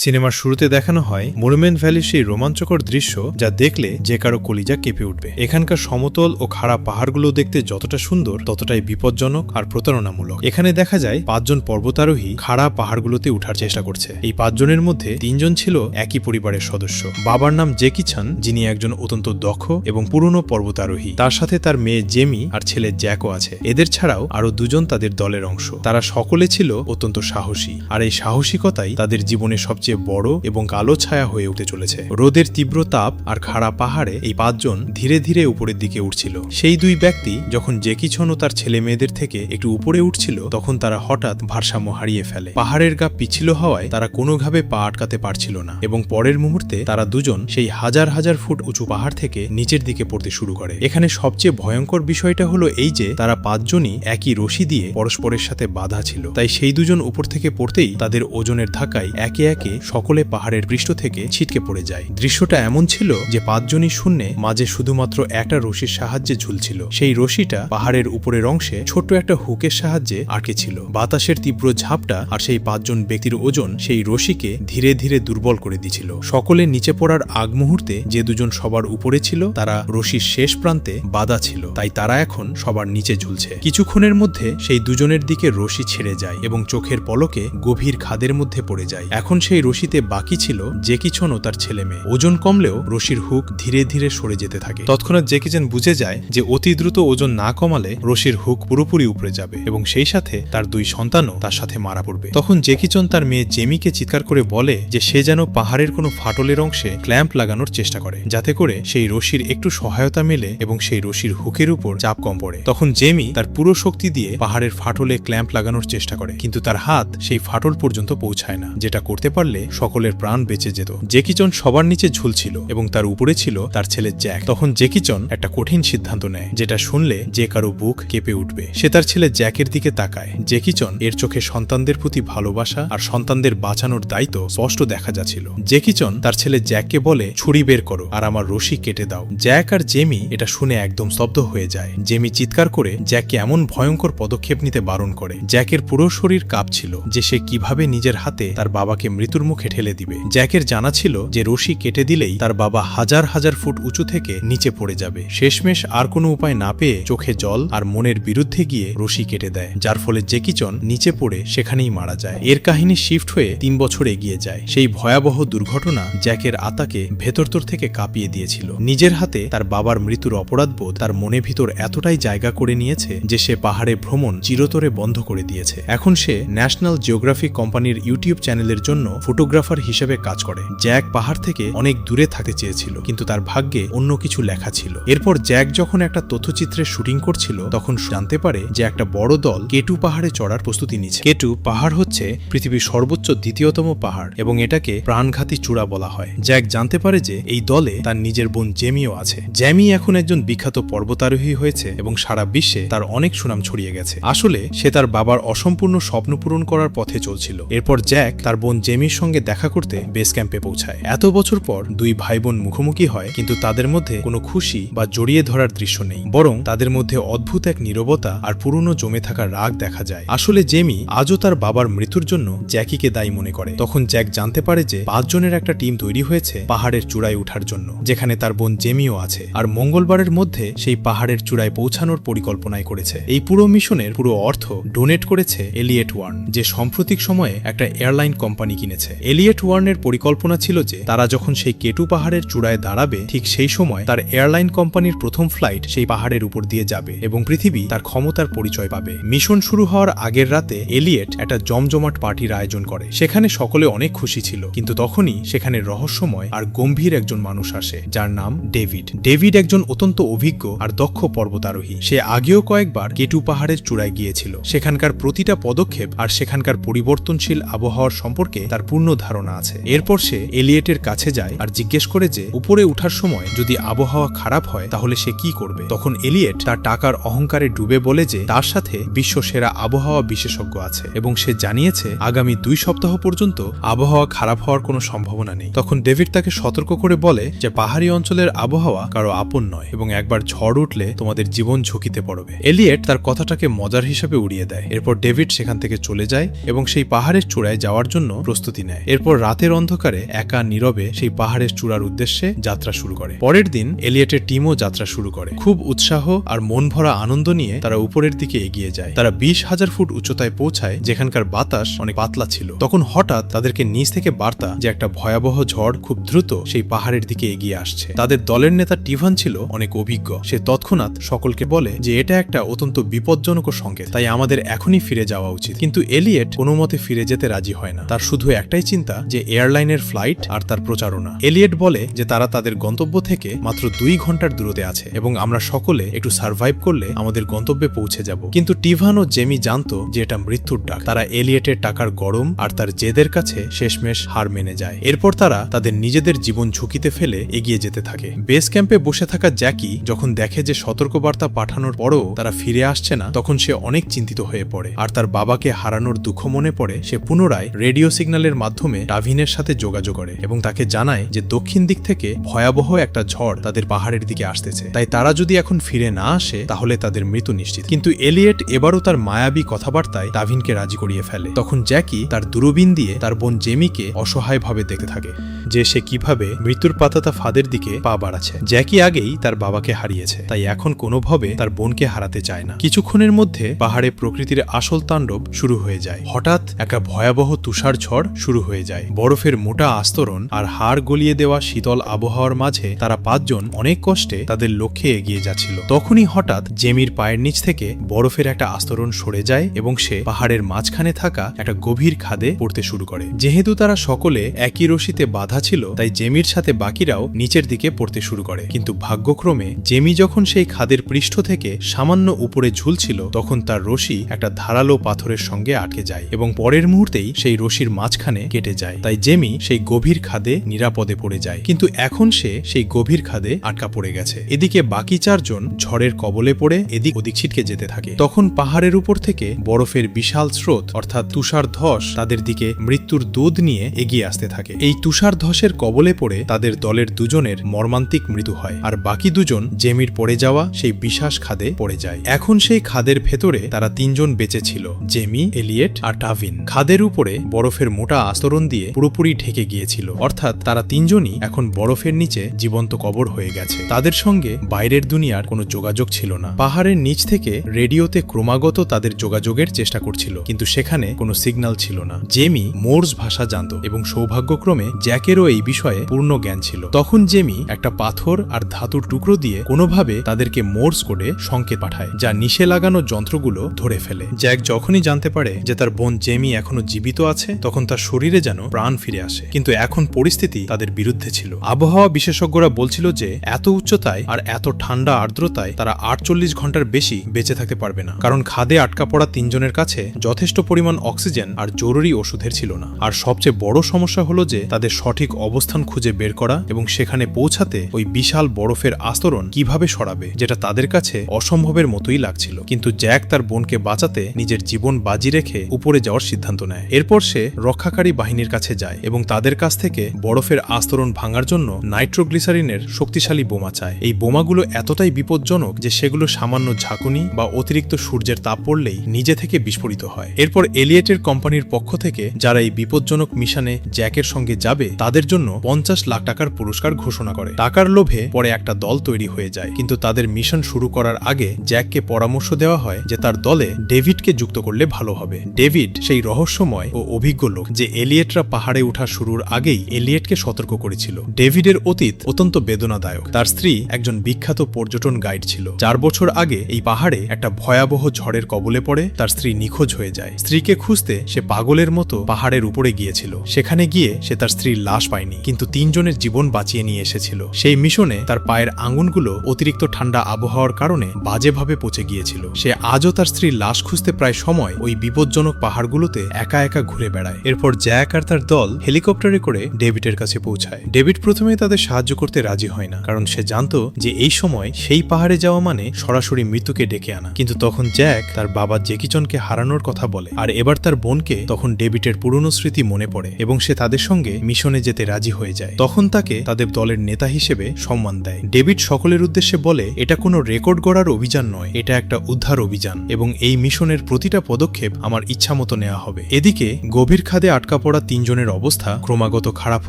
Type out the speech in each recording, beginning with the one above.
সিনেমার শুরুতে দেখানো হয় মনুমেন্ট ভ্যালির সেই রোমাঞ্চকর দৃশ্য যা দেখলে যে কারো কলিজা কেঁপে উঠবে। এখানকার সমতল ও খাড়া পাহাড়গুলো দেখতে যতটা সুন্দর ততটাই বিপজ্জনক আর প্রতারণামূলক। এখানে দেখা যায় 5 জন পর্বতারোহী খাড়া পাহাড়গুলোতে উঠার চেষ্টা করছে। এই 5 জনের মধ্যে 3 জন ছিল একই পরিবারের সদস্য। বাবার নাম জেকি চান, যিনি একজন অত্যন্ত দক্ষ এবং পুরনো পর্বতারোহী। তার সাথে তার মেয়ে জেমি আর ছেলে জ্যাকও আছে। এদের ছাড়াও আরো 2 জন তাদের দলের অংশ। তারা সকলে ছিল অত্যন্ত সাহসী, আর এই সাহসিকতাই তাদের জীবনের সবচেয়ে বড় এবং কালো ছায়া হয়ে উঠতে চলেছে। রোদের তীব্র তাপ আর খাড়া পাহাড়ে এই 5 জন ধীরে ধীরে উপরের দিকে উঠছিল। সেই 2 ব্যক্তি যখন জেকি চান ও তার ছেলে মেয়েদের থেকে একটু উপরে উঠছিল, তখন তারা হঠাৎ ভারসাম্য হারিয়ে ফেলে। পাহাড়ের গা পিছিল হওয়ায় তারা কোনোভাবে পা আটকাতে পারছিল না, এবং পরের মুহূর্তে তারা দুজন সেই হাজার হাজার ফুট উঁচু পাহাড় থেকে নিচের দিকে পড়তে শুরু করে। এখানে সবচেয়ে ভয়ঙ্কর বিষয়টা হলো এই যে তারা 5 জনই একই রশি দিয়ে পরস্পরের সাথে বাঁধা ছিল। তাই সেই 2 জন উপর থেকে পড়তেই তাদের ওজনের ধাক্কায় একে একে সকলে পাহাড়ের পৃষ্ঠ থেকে ছিটকে পড়ে যায়। দৃশ্যটা এমন ছিল যে 5 জনই শূন্যে, মাঝে শুধুমাত্র একটা রশির সাহায্যে ঝুলছিল। সেই রশিটা পাহাড়ের উপরের অংশে ছোট্ট একটা হুকের সাহায্যে আটকে ছিল। বাতাসের তীব্র ঝাপটা আর সেই 5 জন ব্যক্তির ওজন সেই রশিকে ধীরে ধীরে দুর্বল করে দিছিল। সকলে নিচে পড়ার আগ মুহূর্তে যে 2 জন সবার উপরে ছিল তারা রশির শেষ প্রান্তে বাঁধা ছিল, তাই তারা এখন সবার নিচে ঝুলছে। কিছুক্ষণের মধ্যে সেই 2 জনের দিকে রশি ছেড়ে যায় এবং চোখের পলকে গভীর খাদের মধ্যে পড়ে যায়। এখন সেই রশিতে বাকি ছিল জেকি চান ও তার ছেলে মেয়ে। ওজন কমলেও রশির হুক ধীরে ধীরে সরে যেতে থাকে। তৎক্ষণাৎ জেকি চান বুঝে যায় যে অতি দ্রুত ওজন না কমালে রশির হুক পুরোপুরি উপরে যাবে এবং সেই সাথে তার 2 সন্তানও তার সাথে মারা পড়বে। তখন জেকি চান তার মেয়ে জেমিকে চিৎকার করে বলে যে সে যেন পাহাড়ের কোনো ফাটলের অংশে ক্ল্যাম্প লাগানোর চেষ্টা করে, যাতে করে সেই রশির একটু সহায়তা মেলে এবং সেই রশির হুকের উপর চাপ কম পড়ে। তখন জেমি তার পুরো শক্তি দিয়ে পাহাড়ের ফাটলে ক্ল্যাম্প লাগানোর চেষ্টা করে, কিন্তু তার হাত সেই ফাটল পর্যন্ত পৌঁছায় না, যেটা করতে পারলে সকলের প্রাণ বেঁচে যেত। জেকি চান সবার নিচে ঝুলছিল এবং তার উপরে ছিল তার ছেলে জ্যাক। তখন জেকি চান একটা কঠিন সিদ্ধান্ত নেয়, যেটা শুনলে যে কারো বুক কেঁপে উঠবে। সে তার ছেলে জ্যাকের দিকে তাকায়। জেকি চান এর চোখে সন্তানদের প্রতি ভালোবাসা আর সন্তানদের বাঁচানোর দায়িত্ব স্পষ্ট দেখা যাচ্ছিল। জেকি চান তার ছেলে জ্যাককে বলে, ছুরি বের করো আর আমার রশি কেটে দাও। জ্যাক আর জেমি এটা শুনে একদম স্তব্ধ হয়ে যায়। জেমি চিৎকার করে জ্যাককে এমন ভয়ঙ্কর পদক্ষেপ নিতে বারণ করে। জ্যাকের পুরো শরীর কাঁপছিল যে সে কিভাবে নিজের হাতে তার বাবাকে মৃত্যুর মুখে ঠেলে দিবে। জ্যাকের জানা ছিল যে রশি কেটে দিলেই তার বাবা হাজার হাজার ফুট উঁচু থেকে নিচে পড়ে যাবে। শেষমেশ আর কোনো উপায় না পেয়ে চোখে জল আর মনের বিরুদ্ধে গিয়ে রশি কেটে দেয়, যার ফলে জেকি চান নিচে পড়ে সেখানেই মারা যায়। এর কাহিনী শিফট হয়ে 3 বছর এগিয়ে যায়। সেই ভয়াবহ দুর্ঘটনা জ্যাকের আত্মাকে ভেতরতর থেকে কাঁপিয়ে দিয়েছিল। নিজের হাতে তার বাবার মৃত্যুর অপরাধবোধ তার মনে ভিতর এতটাই জায়গা করে নিয়েছে যে সে পাহাড়ে ভ্রমণ চিরতরে বন্ধ করে দিয়েছে। এখন সে ন্যাশনাল জিওগ্রাফি কোম্পানির ইউটিউব চ্যানেলের জন্য ফটোগ্রাফার হিসেবে কাজ করে। জ্যাক পাহাড় থেকে অনেক দূরে থাকতে চেয়েছিল, কিন্তু তার ভাগ্যে অন্য কিছু লেখা ছিল। এরপর জ্যাক যখন একটা তথ্যচিত্রের শুটিং করছিল, তখন জানতে পারে যে একটা বড় দল কেটু পাহাড়ে চড়ার প্রস্তুতি নিচ্ছে। কেটু পাহাড় হচ্ছে পৃথিবীর সর্বোচ্চ 2য়তম পাহাড় এবং এটাকে প্রাণঘাতী চূড়া বলা হয়। জ্যাক জানতে পারে যে এই দলে তার নিজের বোন জেমিও আছে। জেমি এখন একজন বিখ্যাত পর্বতারোহী হয়েছে এবং সারা বিশ্বে তার অনেক সুনাম ছড়িয়ে গেছে। আসলে সে তার বাবার অসম্পূর্ণ স্বপ্ন পূরণ করার পথে চলছিল। এরপর জ্যাক তার বোন জেমির সঙ্গে দেখা করতে বেস ক্যাম্পে পৌঁছায়। এত বছর পর 2 ভাই বোন মুখোমুখি হয়, কিন্তু তাদের মধ্যে কোনো খুশি বা জড়িয়ে ধরার দৃশ্য নেই, বরং তাদের মধ্যে অদ্ভুত এক নীরবতা আর পুরনো জমে থাকা রাগ দেখা যায়। আসলে জেমি আজও তার বাবার মৃত্যুর জন্য জ্যাকিকে দায়ী মনে করে। তখন জ্যাক জানতে পারে যে 5 জনের একটা টিম তৈরি হয়েছে পাহাড়ের চূড়ায় ওঠার জন্য, যেখানে তার বোন জেমিও আছে, আর মঙ্গলবারের মধ্যে সেই পাহাড়ের চূড়ায় পৌঁছানোর পরিকল্পনাই করেছে। এই পুরো মিশনের পুরো অর্থ ডোনেট করেছে এলিয়েট ওয়ার্ন, যে সাম্প্রতিক সময়ে একটা এয়ারলাইন কোম্পানি কিনেছে। এলিয়েট ওয়ার্নের পরিকল্পনা ছিল যে তারা যখন সেই কেটু পাহাড়ের চূড়ায় দাঁড়াবে, ঠিক সেই সময় তার এয়ারলাইন কোম্পানির প্রথম ফ্লাইট সেই পাহাড়ের উপর দিয়ে যাবে এবং পৃথিবী তার ক্ষমতার পরিচয় পাবে। মিশন শুরু হওয়ার আগের রাতে এলিয়েট একটা জমজমাট পার্টির আয়োজন করে। সেখানে সকলে অনেক খুশি ছিল, কিন্তু তখনই সেখানে রহস্যময় আর গম্ভীর একজন মানুষ আসে, যার নাম ডেভিড। ডেভিড একজন অত্যন্ত অভিজ্ঞ আর দক্ষ পর্বতারোহী। সে আগেও কয়েকবার কেটু পাহাড়ের চূড়ায় গিয়েছিল। সেখানকার প্রতিটা পদক্ষেপ আর সেখানকার পরিবর্তনশীল আবহাওয়ার সম্পর্কে তার পূর্ণ ধারণা আছে। এরপর সে এলিয়েটের কাছে যায় আর জিজ্ঞেস করে যে উপরে উঠার সময় যদি আবহাওয়া খারাপ হয় তাহলে সে কি করবে। তখন এলিয়েট তার টাকার অহংকারে ডুবে বলে যে তার সাথে বিশ্ব সেরা আবহাওয়া বিশেষজ্ঞ আছে এবং সে জানিয়েছে আগামী 2 সপ্তাহ পর্যন্ত আবহাওয়া খারাপ হওয়ার কোনো সম্ভাবনা নেই। তখন ডেভিড তাকে সতর্ক করে বলে যে পাহাড়ি অঞ্চলের আবহাওয়া কারো আপন নয় এবং একবার ঝড় উঠলে তোমাদের জীবন ঝুঁকিতে পড়বে। এলিয়েট তার কথাটাকে মজার হিসেবে উড়িয়ে দেয়। এরপর ডেভিড সেখান থেকে চলে যায় এবং সেই পাহাড়ের চূড়ায় যাওয়ার জন্য প্রস্তুতি প্রস্তুতি নেয়। এরপর রাতের অন্ধকারে একা নীরবে সেই পাহাড়ের চূড়ার উদ্দেশ্যে যাত্রা শুরু করে। পরের দিন এলিয়েটের টিমও যাত্রা শুরু করে। খুব উৎসাহ আর মন ভরা আনন্দ নিয়ে তারা উপরের দিকে এগিয়ে যায়। তারা 20,000 ফুট উচ্চতায় পৌঁছায়, যেখানকার বাতাস অনেক পাতলা ছিল। তখন হঠাৎ তাদেরকে নিচ থেকে বার্তা যে একটা ভয়াবহ ঝড় খুব দ্রুত সেই পাহাড়ের দিকে এগিয়ে আসছে। তাদের দলের নেতা টিভান ছিল অনেক অভিজ্ঞ। সে তৎক্ষণাৎ সকলকে বলে যে এটা একটা অত্যন্ত বিপজ্জনক সংকেত, তাই আমাদের এখনই ফিরে যাওয়া উচিত। কিন্তু এলিয়েট কোনো মতে ফিরে যেতে রাজি হয় না। তার শুধু একটাই চিন্তা যে এয়ারলাইনের ফ্লাইট আর তার প্রচারণা। এলিয়েট বলে যে তারা তাদের গন্তব্য থেকে মাত্র 2 ঘন্টার দূরত্বে আছে এবং আমরা সকলে একটু সার্ভাইভ করলে আমাদের গন্তব্যে পৌঁছে যাব। কিন্তু টিভান ও জেমি জানতো যে এটা মৃত্যুর ডাক। তারা এলিয়েটের টাকার গরম আর তার জেদের কাছে শেষমেশ হার মেনে যায়। এরপর তারা তাদের নিজেদের জীবন ঝুঁকিতে ফেলে এগিয়ে যেতে থাকে। বেস ক্যাম্পে বসে থাকা জ্যাকি যখন দেখে যে সতর্কবার্তা পাঠানোর পরও তারা ফিরে আসছে না, তখন সে অনেক চিন্তিত হয়ে পড়ে। আর তার বাবাকে হারানোর দুঃখ মনে পড়ে সে পুনরায় রেডিও সিগন্যালের মাধ্যমে টাভিনের সাথে যোগাযোগ করে এবং তাকে জানায় যে দক্ষিণ দিক থেকে ভয়াবহ একটা ঝড় তাদের পাহাড়ের দিকে আসতেছে, তাই তারা যদি এখন ফিরে না আসে তাহলে তাদের মৃত্যু নিশ্চিত। কিন্তু এলিয়েট এবারও তার মায়াবী কথাবার্তায় টাভিনকে রাজি করিয়ে ফেলে। তখন জ্যাকি তার দূরবীন দিয়ে তার বোন জেমিকে অসহায়ভাবে দেখতে থাকে যে সে কিভাবে মৃত্যুর পাতাতা ফাঁদের দিকে পা বাড়াচ্ছে। জ্যাকি আগেই তার বাবাকে হারিয়েছে, তাই এখন কোনোভাবে তার বোনকে হারাতে চায় না। কিছুক্ষণের মধ্যে পাহাড়ে প্রকৃতির আসল তাণ্ডব শুরু হয়ে যায়। হঠাৎ একটা ভয়াবহ তুষার ঝড় শুরু হয়ে যায়। বরফের মোটা আস্তরণ আর হাড় গলিয়ে দেওয়া শীতল আবহাওয়ার মাঝে তারা 5 জন অনেক কষ্টে তাদের লক্ষ্যে এগিয়ে যাচ্ছিল। তখনই হঠাৎ জেমির পায়ের নিচ থেকে বরফের একটা আস্তরণ সরে যায় এবং সে পাহাড়ের মাঝখানে থাকা একটা গভীর খাদে পড়তে শুরু করে। যেহেতু তারা সকলে একই রশিতে বাঁধা ছিল, তাই জেমির সাথে বাকিরাও নিচের দিকে পড়তে শুরু করে। কিন্তু ভাগ্যক্রমে জেমি যখন সেই খাদের পৃষ্ঠ থেকে সামান্য উপরে ঝুলছিল, তখন তার রশি একটা ধারালো পাথরের সঙ্গে আটকে যায় এবং পরের মুহূর্তেই সেই রশির মাঝখানে কেটে যায়। তাই জেমি সেই গভীর খাদে নিরাপদে পড়ে যায়। কিন্তু এখন সে সেই গভীর খাদে আটকা পড়ে গেছে। এদিকে বাকি 4 জন ঝড়ের কবলে পড়ে এদিক ওদিক ছিটকে যেতে থাকে। তখন পাহাড়ের উপর থেকে বরফের বিশাল স্রোত অর্থাৎ তুষার ধস তাদের দিকে মৃত্যুর দুধ নিয়ে এগিয়ে আসতে থাকে। এই তুষার ধসের কবলে পড়ে তাদের দলের 2 জনের মর্মান্তিক মৃত্যু হয়, আর বাকি 2 জন জেমির পড়ে যাওয়া সেই বিশাস খাদে পড়ে যায়। এখন সেই খাদের ভেতরে তারা 3 জন বেঁচে ছিল, জেমি, এলিয়েট আর টাভিন। খাদের উপরে বরফের মোটা আস্তরণ দিয়ে পুরোপুরি ঢেকে গিয়েছিল, অর্থাৎ তারা 3 জনই এখন বরফের নিচে জীবন্ত কবর হয়ে গেছে। তাদের সঙ্গে বাইরের দুনিয়ার কোনো যোগাযোগ ছিল না। পাহাড়ের নিচ থেকে রেডিওতে ক্রমাগত তাদের যোগাযোগের চেষ্টা করছিল, কিন্তু সেখানে কোনো সিগন্যাল ছিল না। জেমি মোর্স ভাষা জানত এবং সৌভাগ্যক্রমে জ্যাকেরও এই বিষয়ে পূর্ণ জ্ঞান ছিল। তখন জেমি একটা পাথর আর ধাতুর টুকরো দিয়ে কোনোভাবে তাদেরকে মোর্স কোডে সংকেত পাঠায়, যা নিশে লাগানো যন্ত্রগুলো ধরে ফেলে। জ্যাক যখনই জানতে পারে যে তার বোন জেমি এখনো জীবিত আছে, তখন তার শরীরে যেন প্রাণ ফিরে আসে। কিন্তু এখন পরিস্থিতি তাদের বিরুদ্ধে ছিল। আবহাওয়া বিশেষজ্ঞরা বলছিল যে এত উচ্চতায় আর এত ঠান্ডা আর্দ্রতায় তারা 48 ঘন্টার বেশি বেঁচে থাকতে পারবে না, কারণ খাদে আটকা পড়া 3 জনের কাছে যথেষ্ট পরিমাণ অক্সিজেন আর জরুরি ওষুধের ছিল না। আর সবচেয়ে বড় সমস্যা হলো যে তাদের সঠিক অবস্থান খুঁজে বের করা এবং সেখানে পৌঁছাতে ওই বিশাল বরফের আস্তরণ কিভাবে সরাবে, যেটা তাদের কাছে অসম্ভবের মতোই লাগছিল। কিন্তু জ্যাক তার বোনকে বাঁচাতে নিজের জীবন বাজি রেখে উপরে যাওয়ার সিদ্ধান্ত নেয়। এরপর সে রক্ষাকারী বাহিনীর কাছে যায় এবং তাদের কাছ থেকে বরফের আস্তরণ ভাঙার জন্য নাইট্রোগ্লিসারিনের শক্তিশালী বোমা চায়। এই বোমাগুলো এতটাই বিপজ্জনক যে সেগুলো সামান্য ঝাঁকুনি বা অতিরিক্ত সূর্যের তাপ পড়লেই নিজে থেকে বিস্ফোরিত হয়। এরপর এলিয়েটের কোম্পানির পক্ষ থেকে যারা এই বিপজ্জনক মিশনে জ্যাকের সঙ্গে যাবে তাদের জন্য 50 লাখ টাকার পুরস্কার ঘোষণা করে। টাকার লোভে পরে একটা দল তৈরি হয়ে যায়, কিন্তু তাদের মিশন শুরু করার আগে জ্যাককে পরামর্শ দেওয়া হয় যে তার দলে ডেভিডকে যুক্ত করলে ভালো হবে। ডেভিড সেই রহস্যময় ও অভিজ্ঞ লোক যে এলিয়েটরা পাহাড়ে ওঠা শুরুর আগেই এলিয়েটকে সতর্ক করেছিল। ডেভিডের অতীত অত্যন্ত বেদনাদায়ক। তার স্ত্রী একজন বিখ্যাত পর্যটন গাইড ছিল। 4 বছর আগে এই পাহাড়ে একটা ভয়াবহ ঝড়ের কবলে পড়ে তার স্ত্রী নিখোঁজ হয়ে যায়। স্ত্রীকে খুঁজতে সে পাগলের মতো পাহাড়ের উপরে গিয়েছিল। সেখানে গিয়ে সে তার স্ত্রীর লাশ পায়নি, কিন্তু 3 জনের জীবন বাঁচিয়ে নিয়ে এসেছিল। সেই মিশনে তার পায়ের আঙ্গুলগুলো অতিরিক্ত ঠান্ডা আবহাওয়ার কারণে বাজেভাবে পচে গিয়েছিল। সে আজও তার স্ত্রীর লাশ খুঁজতে প্রায় সময় ওই বিপজ্জনক পাহাড়গুলোতে একা একা ঘুরে বেড়ায়। এরপর জ্যাক আর তার দল হেলিকপ্টারে করে ডেভিডের কাছে পৌঁছায়। ডেভিড প্রথমে তাদের সাহায্য করতে রাজি হয় না, কারণ সে জানত যে এই সময় সেই পাহাড়ে যাওয়া মানে সরাসরি মৃত্যুকে ডেকে আনা। কিন্তু তখন জ্যাক তার বাবা জেকিচনকে হারানোর কথা বলে, আর এবার তার বোনকে তখন ডেভিডের পুরনো স্মৃতি মনে পড়ে এবং সে তাদের সঙ্গে মিশনে যেতে রাজি হয়ে যায়। তখন তাকে তাদের দলের নেতা হিসেবে সম্মান দেয়। ডেভিড সকলের উদ্দেশ্যে বলে, এটা কোনো রেকর্ড গড়ার অভিযান নয়, এটা একটা উদ্ধার অভিযান এবং এই মিশনের প্রতিটা পদক্ষেপ আমার ইচ্ছা মতো নেওয়া হবে। এদিকে গভীর খাদে আটকা হালকা পড়া তিনজনের অবস্থা ক্রমাগত খারাপ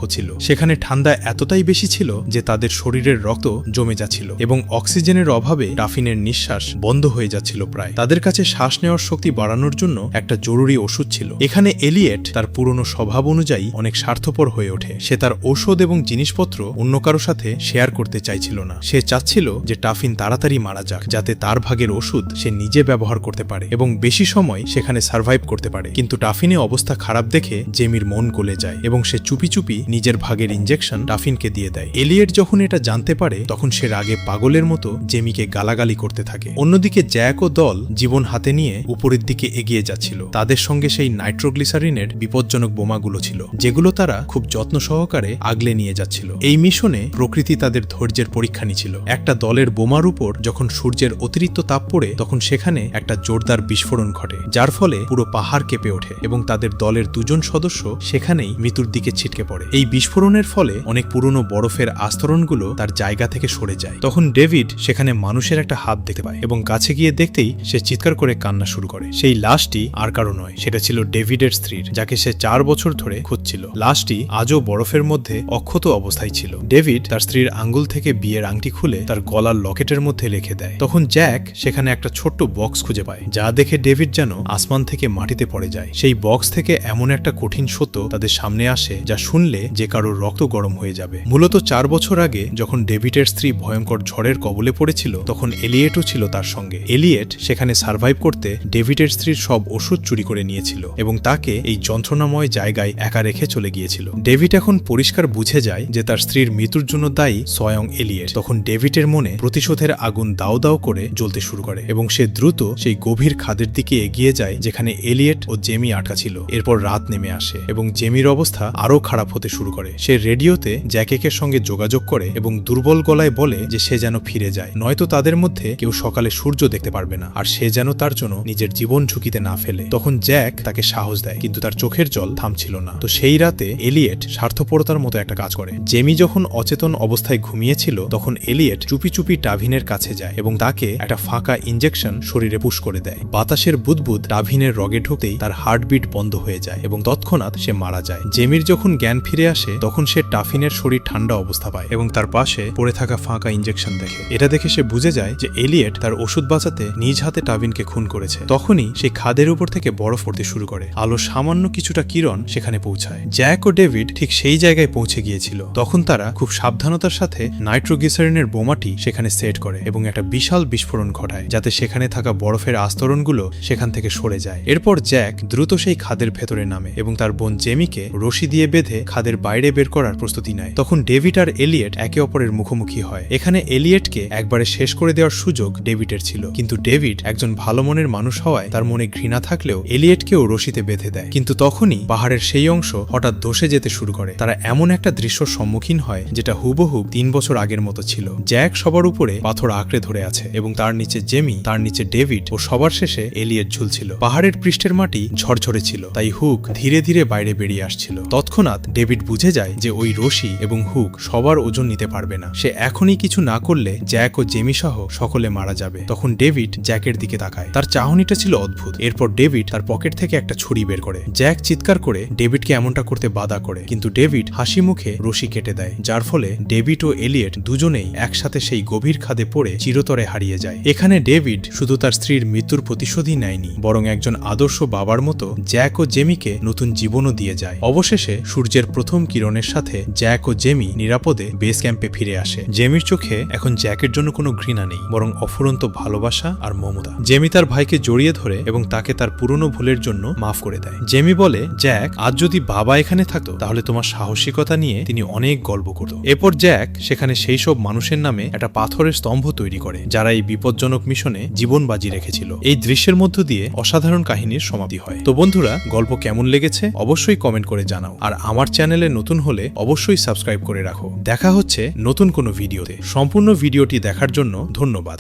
হচ্ছিল। সেখানে ঠান্ডা এতটাই বেশি ছিল যে তাদের শরীরের রক্ত জমে যাচ্ছিল এবং অক্সিজেনের অভাবে টাফিনের নিঃশ্বাস বন্ধ হয়ে যাচ্ছিল প্রায়। তাদের কাছে শ্বাস নেওয়ার শক্তি বাড়ানোর জন্য একটা জরুরি ওষুধ ছিল। এখানে এলিয়েট তার পুরনো স্বভাব অনুযায়ী অনেক স্বার্থপর হয়ে ওঠে। সে তার ঔষধ এবং জিনিসপত্র অন্য কারো সাথে শেয়ার করতে চাইছিল না। সে চাচ্ছিল যে টাফিন তাড়াতাড়ি মারা যাক, যাতে তার ভাগের ওষুধ সে নিজে ব্যবহার করতে পারে এবং বেশি সময় সেখানে সার্ভাইভ করতে পারে। কিন্তু টাফিনে অবস্থা খারাপ দেখে জেমির মন গলে যায় এবং সে চুপি চুপি নিজের ভাগের ইনজেকশন টাফিনকে দিয়ে দেয়। এলিয়েট যখন এটা জানতে পারে তখন সে রাগে পাগলের মতো জেমিকে গালাগালি করতে থাকে। অন্যদিকে জ্যাক ও দল জীবন হাতে নিয়ে উপরের দিকে এগিয়ে যাচ্ছিল। তাদের সঙ্গে সেই নাইট্রোগ্লিসারিনের বিপজ্জনক বোমাগুলো ছিল, যেগুলো তারা খুব যত্ন সহকারে আগলে নিয়ে যাচ্ছিল। এই মিশনে প্রকৃতি তাদের ধৈর্যের পরীক্ষা নিচ্ছিল। একটা দলের বোমার উপর যখন সূর্যের অতিরিক্ত তাপ পড়ে তখন সেখানে একটা জোরদার বিস্ফোরণ ঘটে, যার ফলে পুরো পাহাড় কেঁপে ওঠে এবং তাদের দলের দুজন সদস্য সেখানেই মৃত্যুর দিকে ছিটকে পড়ে। এই বিস্ফোরণের ফলে অনেক পুরনো বরফের আস্তরণগুলো তার জায়গা থেকে সরে যায়। তখন ডেভিড সেখানে মানুষের একটা হাত দেখতে পায় এবং কাছে গিয়ে দেখতেই সে চিৎকার করে কান্না শুরু করে। সেই লাশটি আর কারো নয়, সেটা ছিল ডেভিডের স্ত্রীর, যাকে সে 4 বছর ধরে খুঁজছিল। লাশটি আজও বরফের মধ্যে অক্ষত অবস্থায় ছিল। ডেভিড তার স্ত্রীর আঙ্গুল থেকে বিয়ের আংটি খুলে তার গলার লকেটের মধ্যে রেখে দেয়। তখন জ্যাক সেখানে একটা ছোট্ট বক্স খুঁজে পায়, যা দেখে ডেভিড যেন আসমান থেকে মাটিতে পড়ে যায়। সেই বক্স থেকে এমন একটা কঠিন সত্য তাদের সামনে আসে যা শুনলে যে কারোর রক্ত গরম হয়ে যাবে। মূলত 4 বছর আগে যখন ডেভিডের স্ত্রী ভয়ঙ্কর ঝড়ের কবলে পড়েছিল তখন এলিয়েটও ছিল তার সঙ্গে। এলিয়েট সেখানে সার্ভাইভ করতে ডেভিডের স্ত্রীর সব ওষুধ চুরি করে নিয়েছিল এবং তাকে এই যন্ত্রণাময় জায়গায় একা রেখে চলে গিয়েছিল। ডেভিড এখন পরিষ্কার বুঝে যায় যে তার স্ত্রীর মৃত্যুর জন্য দায়ী স্বয়ং এলিয়েট। তখন ডেভিডের মনে প্রতিশোধের আগুন দাও দাও করে জ্বলতে শুরু করে এবং সে দ্রুত সেই গভীর খাদের দিকে এগিয়ে যায় যেখানে এলিয়েট ও জেমি আটকা ছিল। এরপর রাত নেমে আসে এবং জেমির অবস্থা আরও খারাপ হতে শুরু করে। সে রেডিওতে জ্যাকের সঙ্গে যোগাযোগ করে এবং দুর্বল গলায় বলে যে সে যেন ফিরে যায়, নয়তো তাদের মধ্যে কেউ সকালে সূর্য দেখতে পারবে না, আর সে যেন তার জন্য নিজের জীবন ঝুঁকিতে না ফেলে। তখন জ্যাক তাকে সাহস দেয়, কিন্তু তার চোখের জল থামছিল না। তো সেই রাতে এলিয়েট স্বার্থপরতার মতো একটা কাজ করে। জেমি যখন অচেতন অবস্থায় ঘুমিয়েছিল তখন এলিয়েট চুপি চুপি টাভিনের কাছে যায় এবং তাকে একটা ফাঁকা ইনজেকশন শরীরে পুশ করে দেয়। বাতাসের বুদবুদ টাভিনের রগে ঢুকতেই তার হার্টবিট বন্ধ হয়ে যায় এবং তৎক্ষণাৎ সে মারা যায়। জেমির যখন জ্ঞান ফিরে আসে তখন সে টাফিনের শরীর ঠান্ডা অবস্থা পায় এবং তার পাশে পড়ে থাকা ফাঁকা ইনজেকশন দেখে। এটা দেখে সে বুঝে যায় যে এলিয়েট তার ওষুধ বাঁচাতে নিজ হাতে টাভিনকে খুন করেছে। তখনই সেই খাদের উপর থেকে বরফ পড়তে শুরু করে। আলো সামান্য কিছুটা কিরণ সেখানে পৌঁছায়। জ্যাক ও ডেভিড ঠিক সেই জায়গায় পৌঁছে গিয়েছিল। তখন তারা খুব সাবধানতার সাথে নাইট্রোগ্লিসারিনের বোমাটি সেখানে সেট করে এবং একটা বিশাল বিস্ফোরণ ঘটায়, যাতে সেখানে থাকা বরফের আস্তরণগুলো সেখান থেকে সরে যায়। এরপর জ্যাক দ্রুত সেই খাদের ভেতরে নামে এবং তার বোন জেমিকে রশি দিয়ে বেঁধে খাদের বাইরে বের করার প্রস্তুতি নেয়। তখন ডেভিড আর এলিয়েট একে অপরের মুখোমুখি হয়। এখানে এলিয়েটকে একবারে শেষ করে দেওয়ার সুযোগ ডেভিডের ছিল, কিন্তু ডেভিড একজন ভালো মনের মানুষ হওয়ায় তার মনে ঘৃণা থাকলেও এলিয়েটকেও রশিতে বেঁধে দেয়। কিন্তু তখনই পাহাড়ের সেই অংশ হঠাৎ ধসে যেতে শুরু করে। তারা এমন একটা দৃশ্যর সম্মুখীন হয় যেটা হুবহুব 3 বছর আগের মতো ছিল। জ্যাক সবার উপরে পাথর আঁকড়ে ধরে আছে এবং তার নিচে জেমি, তার নিচে ডেভিড ও সবার শেষে এলিয়েট ঝুলছিল। পাহাড়ের পৃষ্ঠের মাটি ঝরঝরে ছিল, তাই হুক ধীরে ধীরে বাইরে বেরিয়ে আসছিল। তৎক্ষণাৎ ডেভিড বুঝে যায় যে ওই রশি এবং হুক সবার ওজন নিতে পারবে না। সে এখনই কিছু না করলে জ্যাক ও জেমি সহ সকলে মারা যাবে। তখন ডেভিড জ্যাকের দিকে তাকায়। তার চাহনিটা ছিল অদ্ভুত। এরপর ডেভিড তার পকেট থেকে একটা ছুরি বের করে। জ্যাক চিৎকার করে ডেভিডকে এমনটা করতে বাধা করে, কিন্তু ডেভিড হাসি মুখে রশি কেটে দেয়, যার ফলে ডেভিড ও এলিয়েট দুজনেই একসাথে সেই গভীর খাদে পড়ে চিরতরে হারিয়ে যায়। এখানে ডেভিড শুধু তার স্ত্রীর মৃত্যুর প্রতিশোধই নেয়নি, বরং একজন আদর্শ বাবার মতো জ্যাক ও জেমিকে নতুন জীবনও দিয়ে যায়। অবশেষে সূর্যের প্রথম কিরণের সাথে জ্যাক ও জেমি নিরাপদে বেস ক্যাম্পে ফিরে আসে। জেমির চোখে এখন জ্যাকের জন্য কোনো ঘৃণা নেই, বরং অফুরন্ত ভালোবাসা আর মমতা। জেমি তার ভাইকে জড়িয়ে ধরে এবং তাকে তার পুরনো ভুলের জন্য মাফ করে দেয়। জেমি বলে, জ্যাক, আজ যদি বাবা এখানে থাকতো তাহলে তোমার সাহসিকতা নিয়ে তিনি অনেক গর্ব করত। এরপর জ্যাক সেখানে সেই সব মানুষের নামে একটা পাথরের স্তম্ভ তৈরি করে যারা এই বিপজ্জনক মিশনে জীবন বাজি রেখেছিল। এই দৃশ্যের মধ্য দিয়ে অসাধারণ কাহিনীর সমাপ্তি হয়। তো বন্ধুরা, গল্প কেমন লেগেছে অবশ্যই কমেন্ট করে জানাও, আর আমার চ্যানেলে নতুন হলে অবশ্যই সাবস্ক্রাইব করে রাখো। দেখা হচ্ছে নতুন কোনো ভিডিওতে। সম্পূর্ণ ভিডিওটি দেখার জন্য ধন্যবাদ।